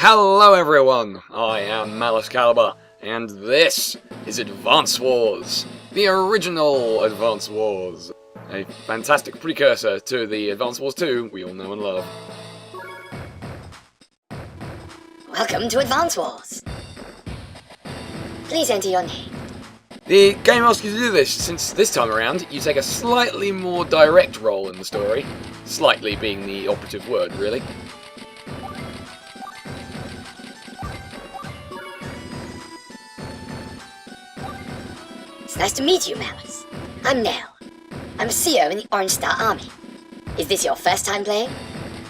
Hello everyone, I am MalusCalibur, and this is Advance Wars, the original Advance Wars, a fantastic precursor to the Advance Wars 2 we all know and love. Welcome to Advance Wars. Please enter your name. The game asks you to do this, since this time around you take a slightly more direct role in the story, slightly being the operative word, really. It's nice to meet you, Malus. I'm Nell. I'm a CO in the Orange Star Army. Is this your first time playing?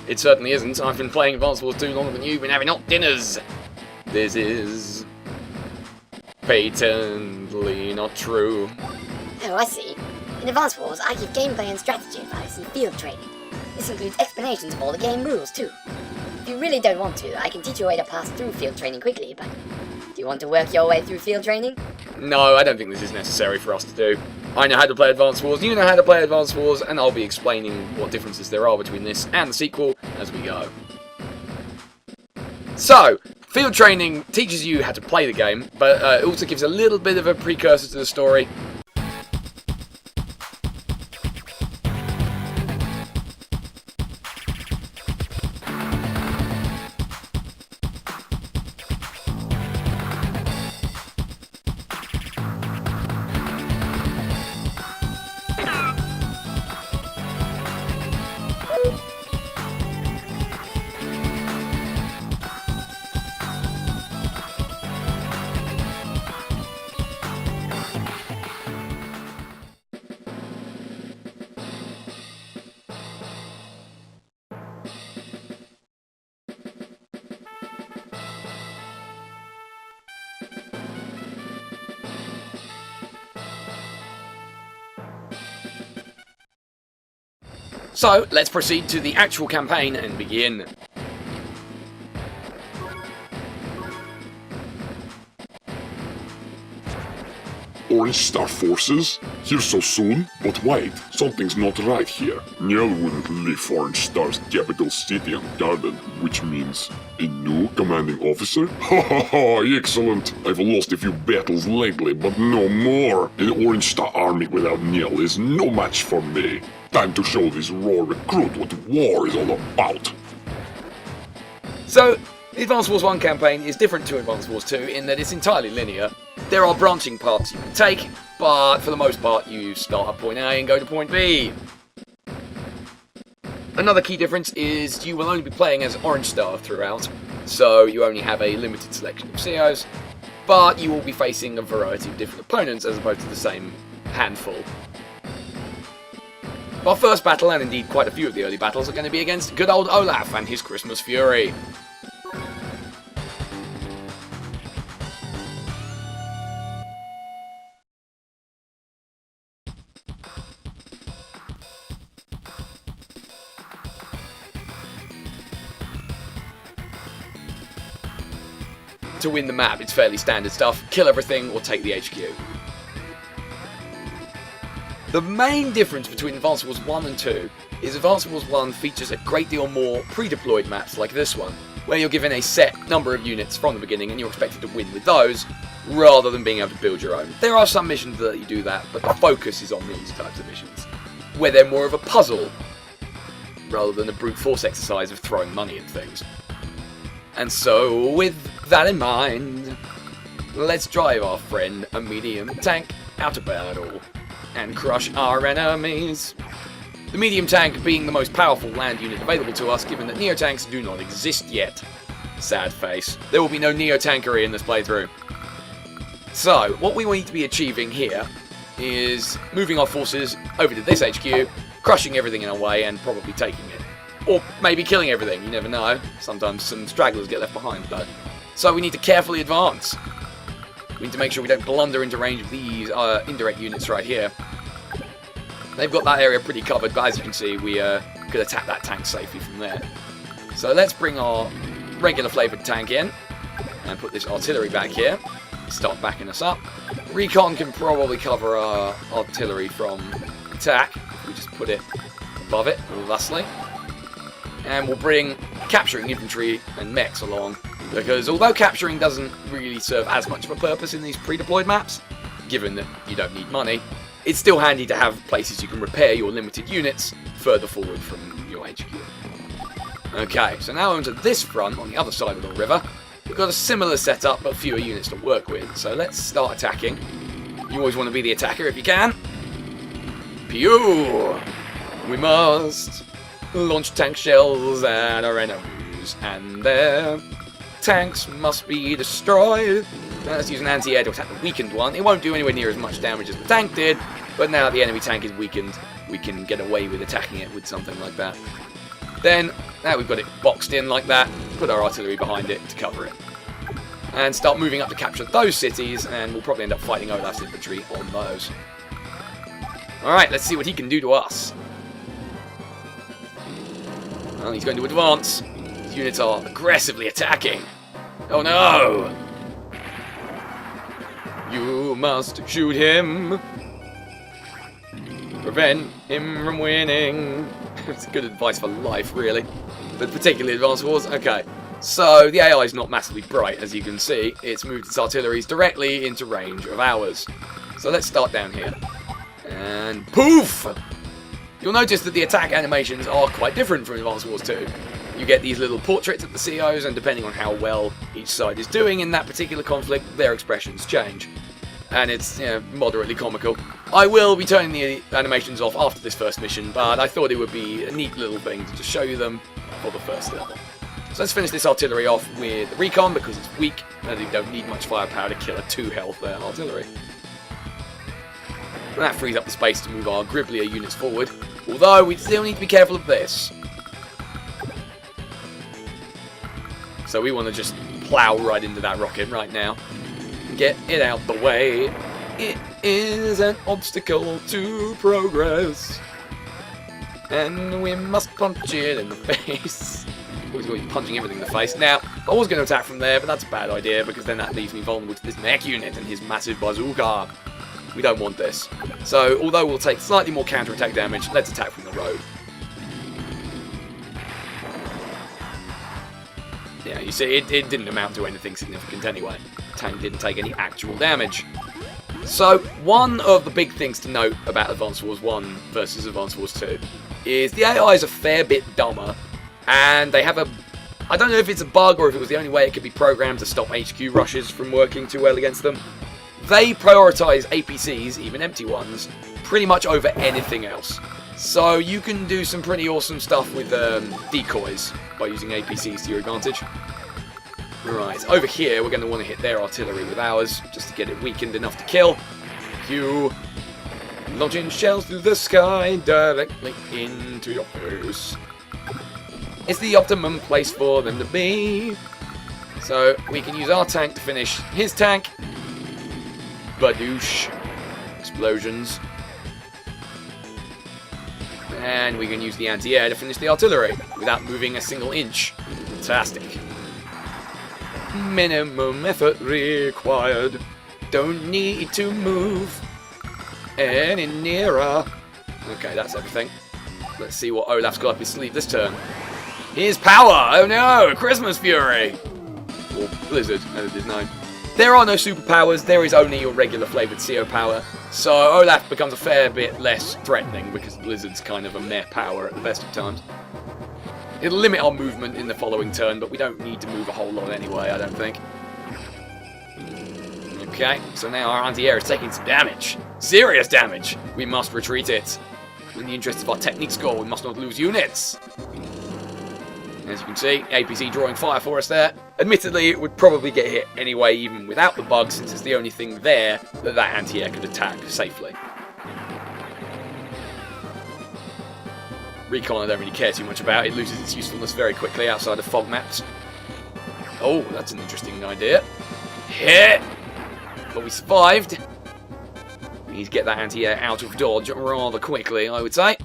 It certainly isn't. I've been playing Advance Wars 2 longer than you've been having hot dinners. This is patently not true. Oh, I see. In Advance Wars, I give gameplay and strategy advice and field training. This includes explanations of all the game rules, too. If you really don't want to, I can teach you a way to pass through field training quickly, but do you want to work your way through field training? No, I don't think this is necessary for us to do. I know how to play Advance Wars, you know how to play Advance Wars, and I'll be explaining what differences there are between this and the sequel as we go. So, field training teaches you how to play the game, but it also gives a little bit of a precursor to the story. So, let's proceed to the actual campaign and begin. Orange Star Forces? Here so soon? But wait, something's not right here. Niel wouldn't leave Orange Star's capital city unguarded, which means a new commanding officer? Ha ha ha, excellent! I've lost a few battles lately, but no more! An Orange Star army without Niel is no match for me. Time to show this raw recruit what war is all about. So, the Advance Wars 1 campaign is different to Advance Wars 2 in that it's entirely linear. There are branching paths you can take, but for the most part you start at point A and go to point B. Another key difference is you will only be playing as Orange Star throughout, so you only have a limited selection of COs, but you will be facing a variety of different opponents as opposed to the same handful. Our first battle, and indeed quite a few of the early battles, are going to be against good old Olaf and his Christmas Fury. To win the map, it's fairly standard stuff. Kill everything or take the HQ. The main difference between Advance Wars 1 and 2 is Advance Wars 1 features a great deal more pre-deployed maps like this one, where you're given a set number of units from the beginning and you're expected to win with those, rather than being able to build your own. There are some missions that let you do that, but the focus is on these types of missions, where they're more of a puzzle, rather than a brute force exercise of throwing money at things. And so, with that in mind, let's drive our friend a medium tank out of battle and crush our enemies. The medium tank being the most powerful land unit available to us, given that neo-tanks do not exist yet. Sad face. There will be no neo-tankery in this playthrough. So, what we need to be achieving here is moving our forces over to this HQ, crushing everything in our way and probably taking it. Or maybe killing everything, you never know. Sometimes some stragglers get left behind, though. So we need to carefully advance. We need to make sure we don't blunder into range of these indirect units right here. They've got that area pretty covered, but as you can see, we could attack that tank safely from there. So let's bring our regular flavoured tank in, and put this artillery back here. Start backing us up. Recon can probably cover our artillery from attack, if we just put it above it, thusly. and we'll bring capturing infantry and mechs along, because although capturing doesn't really serve as much of a purpose in these pre-deployed maps, given that you don't need money, it's still handy to have places you can repair your limited units further forward from your HQ. Okay, so now onto this front on the other side of the river. We've got a similar setup but fewer units to work with, so let's start attacking. You always want to be the attacker if you can. Pew! We must launch tank shells at our enemies, and their tanks must be destroyed. Now let's use an anti-air to attack the weakened one. It won't do anywhere near as much damage as the tank did, but now that the enemy tank is weakened, we can get away with attacking it with something like that. Then, now we've got it boxed in like that, put our artillery behind it to cover it. And start moving up to capture those cities, and we'll probably end up fighting Olaf's infantry on those. Alright, let's see what he can do to us. Well, he's going to advance. His units are aggressively attacking. Oh no! You must shoot him. Prevent him from winning. It's good advice for life, really. But particularly Advanced Wars. Okay, so the AI is not massively bright, as you can see. It's moved its artilleries directly into range of ours. So let's start down here. And poof! You'll notice that the attack animations are quite different from Advanced Wars 2. You get these little portraits of the COs, and depending on how well each side is doing in that particular conflict, their expressions change. And it's, you know, moderately comical. I will be turning the animations off after this first mission, but I thought it would be a neat little thing to just show you them for the first level. So let's finish this artillery off with the recon, because it's weak, and you don't need much firepower to kill a 2 health artillery. And that frees up the space to move our Gribblier units forward, although we still need to be careful of this. So we want to just plow right into that rocket right now. Get it out the way. It is an obstacle to progress. And we must punch it in the face. Always going to be punching everything in the face. Now, I was going to attack from there, but that's a bad idea, because then that leaves me vulnerable to this mech unit and his massive bazooka. We don't want this. So, although we'll take slightly more counter-attack damage, let's attack from the road. Yeah, you see, it didn't amount to anything significant anyway. The tank didn't take any actual damage. So, one of the big things to note about Advanced Wars 1 versus Advanced Wars 2 is the AI is a fair bit dumber, and they have a... I don't know if it's a bug or if it was the only way it could be programmed to stop HQ rushes from working too well against them. They prioritise APCs, even empty ones, pretty much over anything else. So you can do some pretty awesome stuff with decoys by using APCs to your advantage. Right, over here we're going to want to hit their artillery with ours, just to get it weakened enough to kill. Q. Launching shells through the sky directly into your face. It's the optimum place for them to be. So we can use our tank to finish his tank. Badoosh. Explosions. And we can use the anti-air to finish the artillery without moving a single inch. Fantastic. Minimum effort required. Don't need to move any nearer. Okay, that's everything. Let's see what Olaf's got up his sleeve this turn. Here's power! Oh no! Christmas Fury! Or Blizzard, as it is known. There are no superpowers, there is only your regular flavoured CO power, so Olaf becomes a fair bit less threatening because Blizzard's kind of a meh power at the best of times. It'll limit our movement in the following turn, but we don't need to move a whole lot anyway, I don't think. Okay, so now our anti-air is taking some damage. Serious damage! We must retreat it. In the interest of our technique score, we must not lose units. As you can see, APC drawing fire for us there. Admittedly, it would probably get hit anyway, even without the bug, since it's the only thing there that anti-air could attack safely. Recon I don't really care too much about. It loses its usefulness very quickly outside of fog maps. Oh, that's an interesting idea. Hit! But we survived. We need to get that anti-air out of dodge rather quickly, I would say.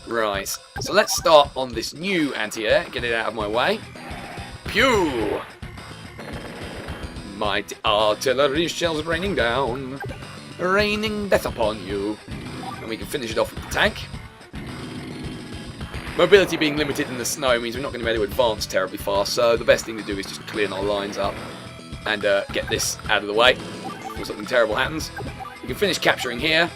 Right, so let's start on this new anti-air, get it out of my way. Pew! Mighty artillery shells raining down, raining death upon you. And we can finish it off with the tank. Mobility being limited in the snow means we're not going to be able to advance terribly fast, so the best thing to do is just clear our lines up and get this out of the way before something terrible happens. We can finish capturing here.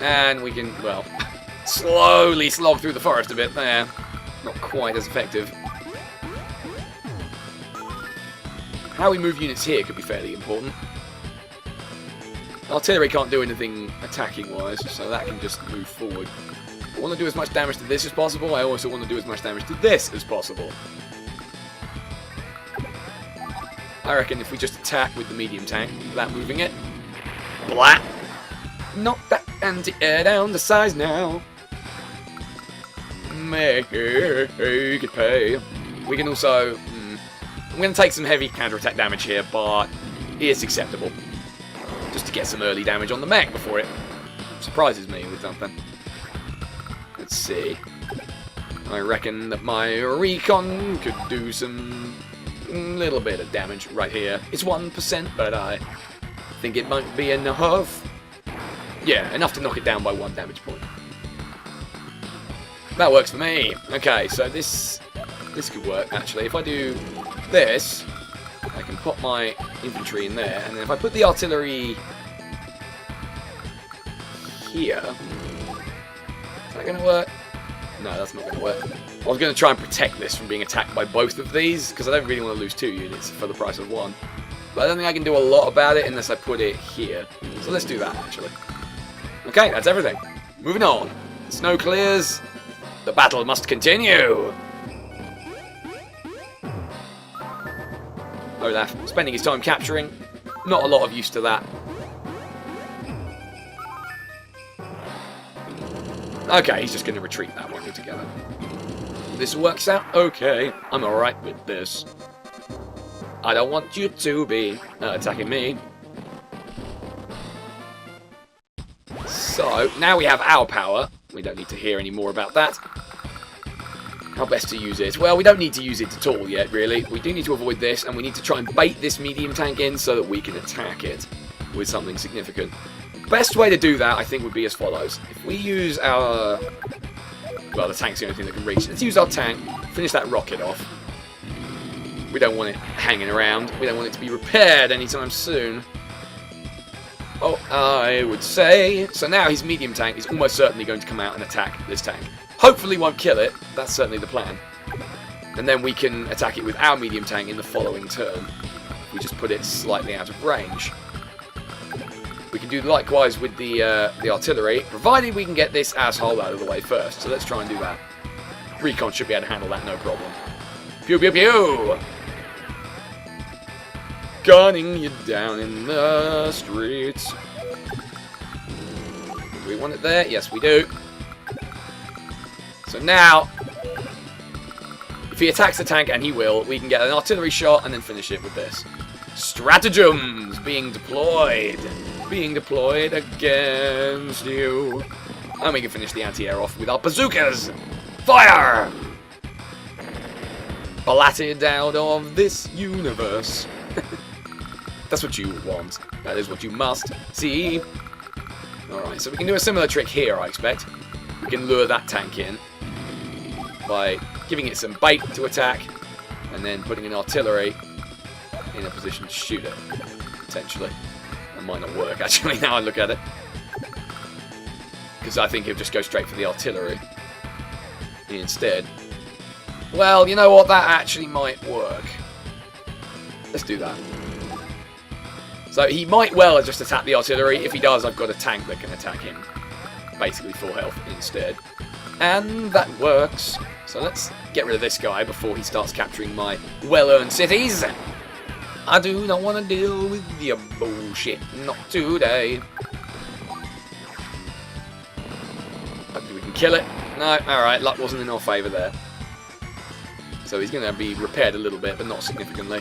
And we can, well, slowly slog through the forest a bit there. Not quite as effective. How we move units here could be fairly important. Artillery can't do anything attacking-wise, so that can just move forward. I want to do as much damage to this as possible. I also want to do as much damage to this as possible. I reckon if we just attack with the medium tank without moving it, blah! Knock that anti-air down to size now. Make it pay. We can also... I'm going to take some heavy counter-attack damage here, but it's acceptable. Just to get some early damage on the mech before it surprises me with something. Let's see. I reckon that my recon could do some little bit of damage right here. It's 1%, but I think it might be enough. Yeah, enough to knock it down by 1 damage point. That works for me. Okay, so this could work, actually. If I do this, I can put my infantry in there, and then if I put the artillery here, is that going to work? No, that's not going to work. I was going to try and protect this from being attacked by both of these, because I don't really want to lose 2 units for the price of 1. But I don't think I can do a lot about it unless I put it here. So let's do that, actually. Okay, that's everything. Moving on. Snow clears. The battle must continue. Olaf spending his time capturing. Not a lot of use to that. Okay, he's just going to retreat that one altogether. This works out okay. I'm alright with this. I don't want you to be attacking me. So, now we have our power. We don't need to hear any more about that. How best to use it? Well, we don't need to use it at all yet, really. We do need to avoid this, and we need to try and bait this medium tank in so that we can attack it with something significant. Best way to do that, I think, would be as follows. If we use our... Well, the tank's the only thing that can reach. Let's use our tank, finish that rocket off. We don't want it hanging around. We don't want it to be repaired anytime soon. Oh, I would say... So now his medium tank is almost certainly going to come out and attack this tank. Hopefully won't kill it. That's certainly the plan. And then we can attack it with our medium tank in the following turn. We just put it slightly out of range. We can do likewise with the artillery, provided we can get this asshole out of the way first. So let's try and do that. Recon should be able to handle that, no problem. Pew pew pew! Gunning you down in the streets. Do we want it there? Yes, we do. So now, if he attacks the tank, and he will, we can get an artillery shot and then finish it with this. Stratagems being deployed. Being deployed against you. And we can finish the anti-air off with our bazookas. Fire! Blatted out of this universe. That's what you want. That is what you must see. Alright, so we can do a similar trick here, I expect. We can lure that tank in by giving it some bait to attack and then putting an artillery in a position to shoot it, potentially. That might not work, actually, now I look at it. Because I think he'll just go straight for the artillery instead. Well, you know what? That actually might work. Let's do that. So he might well just attack the artillery. If he does, I've got a tank that can attack him. Basically full health instead. And that works. So let's get rid of this guy before he starts capturing my well-earned cities. I do not want to deal with your bullshit. Not today. Hopefully we can kill it. No, alright, luck wasn't in our favour there. So he's going to be repaired a little bit, but not significantly.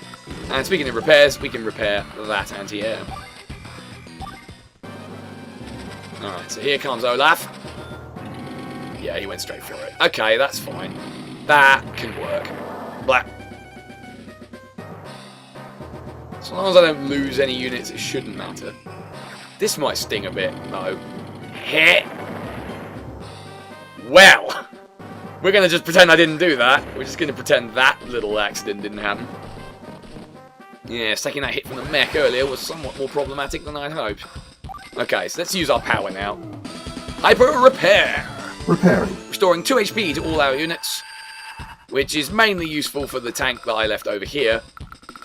And speaking of repairs, we can repair that anti-air. Alright, so here comes Olaf. Yeah, he went straight for it. Okay, that's fine. That can work. Black. As long as I don't lose any units, it shouldn't matter. This might sting a bit, though. Hit! Well, we're going to just pretend I didn't do that. We're just going to pretend that little accident didn't happen. Yes, taking that hit from the mech earlier was somewhat more problematic than I'd hoped. Okay, so let's use our power now. Hyper Repair! Repairing. Restoring 2 HP to all our units, which is mainly useful for the tank that I left over here.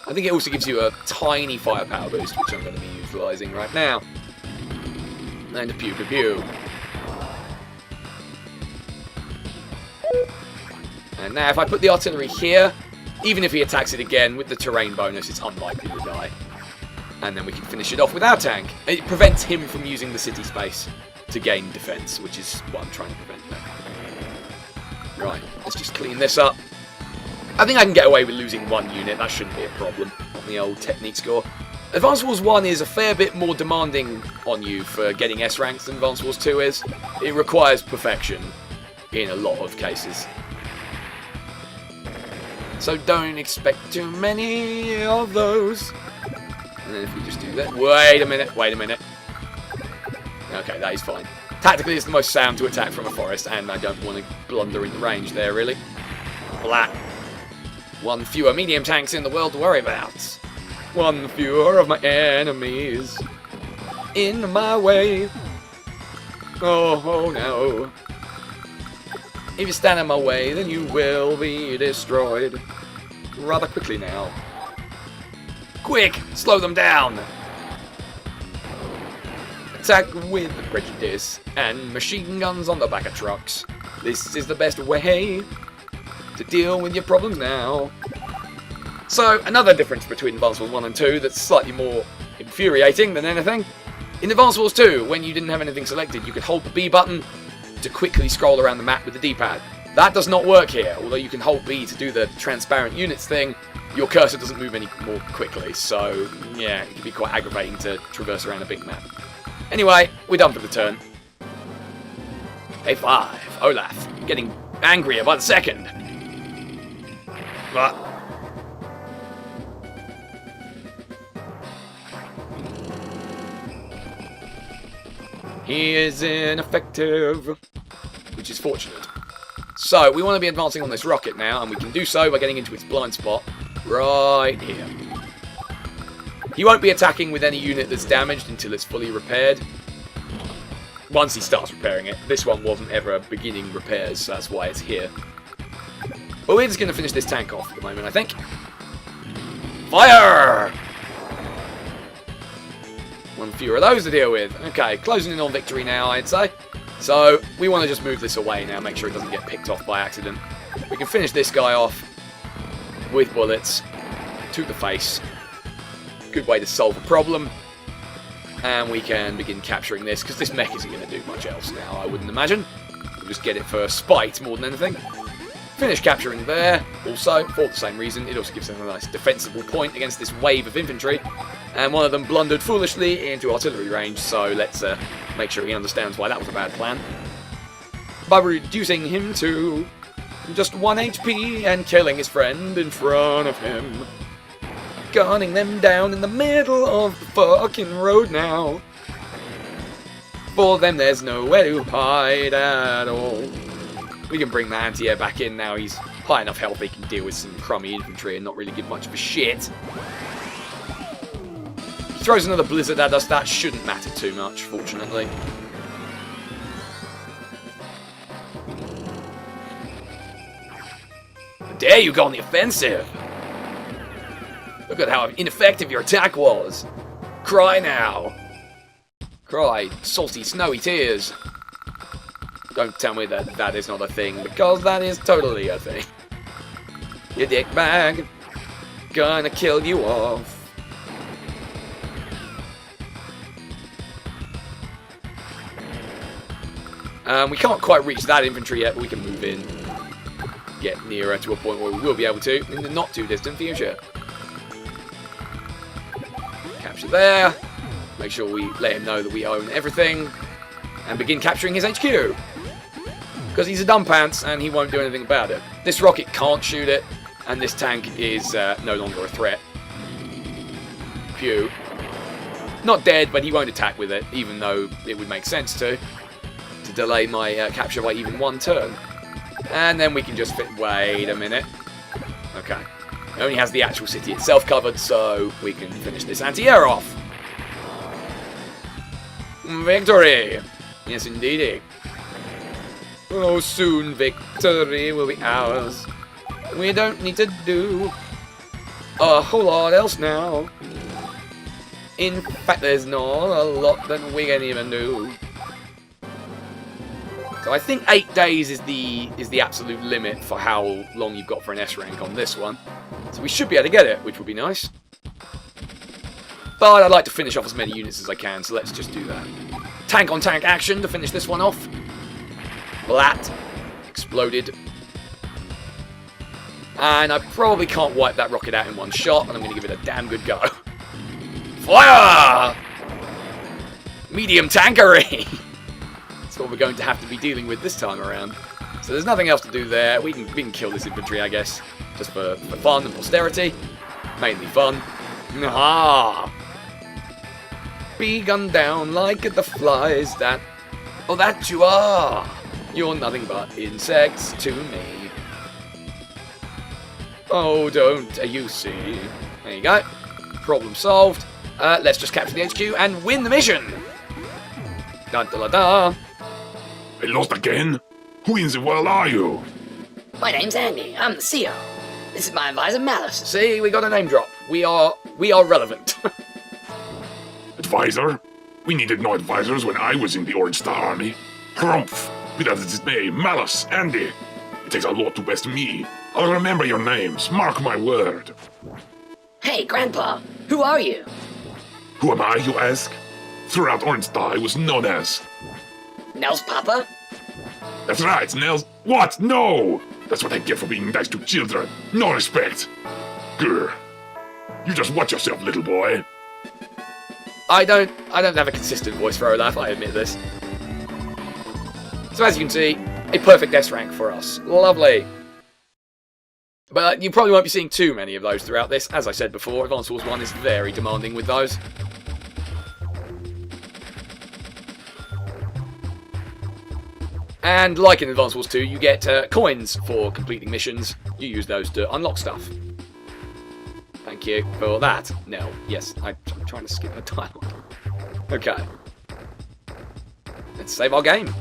I think it also gives you a tiny firepower boost, which I'm going to be utilising right now. And a pew pew pew. And now if I put the artillery here, even if he attacks it again with the terrain bonus, it's unlikely to die. And then we can finish it off with our tank. It prevents him from using the city space to gain defense, which is what I'm trying to prevent now. Right, let's just clean this up. I think I can get away with losing 1 unit. That shouldn't be a problem on the old technique score. Advanced Wars 1 is a fair bit more demanding on you for getting S ranks than Advanced Wars 2 is. It requires perfection in a lot of cases. So don't expect too many of those. And then if we just do that... Wait a minute. Okay, that is fine. Tactically, it's the most sound to attack from a forest, and I don't want to blunder into range there, really. Blah. 1 fewer medium tanks in the world to worry about. 1 fewer of my enemies in my way. Oh no. If you stand in my way, then you will be destroyed. Rather quickly now. Quick! Slow them down! Attack with prejudice and machine guns on the back of trucks. This is the best way to deal with your problems now. So, another difference between Advanced Wars 1 and 2 that's slightly more infuriating than anything. In Advanced Wars 2, when you didn't have anything selected, you could hold the B button to quickly scroll around the map with the D-pad. That does not work here. Although you can hold B to do the transparent units thing, your cursor doesn't move any more quickly, so yeah, it can be quite aggravating to traverse around a big map. Anyway, we're done for the turn. A5, Olaf, getting angrier by the second. But he is ineffective, which is fortunate. So, we want to be advancing on this rocket now, and we can do so by getting into its blind spot right here. He won't be attacking with any unit that's damaged until it's fully repaired. Once he starts repairing it. This one wasn't ever beginning repairs, so that's why it's here. But we're just going to finish this tank off at the moment, I think. Fire! 1 fewer of those to deal with. Okay, closing in on victory now, I'd say. So, we want to just move this away now, make sure it doesn't get picked off by accident. We can finish this guy off with bullets to the face. Good way to solve a problem. And we can begin capturing this, because this mech isn't going to do much else now, I wouldn't imagine. We'll just get it for spite more than anything. Finish capturing there, also, for the same reason. It also gives them a nice defensible point against this wave of infantry. And one of them blundered foolishly into artillery range, so let's make sure he understands why that was a bad plan. By reducing him to just 1 HP and killing his friend in front of him. Gunning them down in the middle of the fucking road now. For them there's nowhere to hide at all. We can bring the anti-air back in now. He's high enough health he can deal with some crummy infantry and not really give much of a shit. He throws another blizzard at us. That shouldn't matter too much, fortunately. How dare you go on the offensive? Look at how ineffective your attack was. Cry now. Cry salty, snowy tears. Don't tell me that that is not a thing, because that is totally a thing. You dickbag. Gonna kill you off. We can't quite reach that infantry yet, but we can move in. Get nearer to a point where we will be able to in the not too distant future. Capture there. Make sure we let him know that we own everything. And begin capturing his HQ. Because he's a dumb pants and he won't do anything about it. This rocket can't shoot it. And this tank is no longer a threat. Pew. Not dead, but he won't attack with it. Even though it would make sense to to delay my capture by even 1 turn. And then we can just fit... Wait a minute. Okay. It only has the actual city itself covered, so we can finish this anti-air off. Victory! Yes, indeedy. Oh, soon victory will be ours. We don't need to do a whole lot else now. In fact, there's not a lot that we can even do. So I think 8 days is the absolute limit for how long you've got for an S rank on this one. So we should be able to get it, which would be nice. But I'd like to finish off as many units as I can, so let's just do that. Tank on tank action to finish this one off. Blat. Exploded. And I probably can't wipe that rocket out in one shot, and I'm going to give it a damn good go. Fire! Medium tankery! That's what we're going to have to be dealing with this time around. So there's nothing else to do there. We can kill this infantry, I guess. Just for fun and posterity. Mainly fun. Ah! Be gunned down like the flies that... Oh, that you are! You're nothing but insects to me. Oh, don't you see? There you go. Problem solved. Let's just capture the HQ and win the mission! Da da da da! I lost again? Who in the world are you? My name's Andy. I'm the CEO. This is my advisor, Malus. See, we got a name drop. We are relevant. Advisor? We needed no advisors when I was in the Orange Star Army. Hrumph! Without his name, Malus, Andy. It takes a lot to best me. I'll remember your names, mark my word. Hey, Grandpa. Who are you? Who am I, you ask? Throughout Orange Star, I was known as... Nell's Papa? That's right, Nels. What? No! That's what I get for being nice to children. No respect. Grr. You just watch yourself, little boy. I don't have a consistent voice for Olaf, I admit this. So as you can see, a perfect S rank for us. Lovely. But you probably won't be seeing too many of those throughout this. As I said before, Advance Wars 1 is very demanding with those. And like in Advance Wars 2, you get coins for completing missions. You use those to unlock stuff. Thank you for that. No, yes, I'm trying to skip a dialogue. Okay. Let's save our game.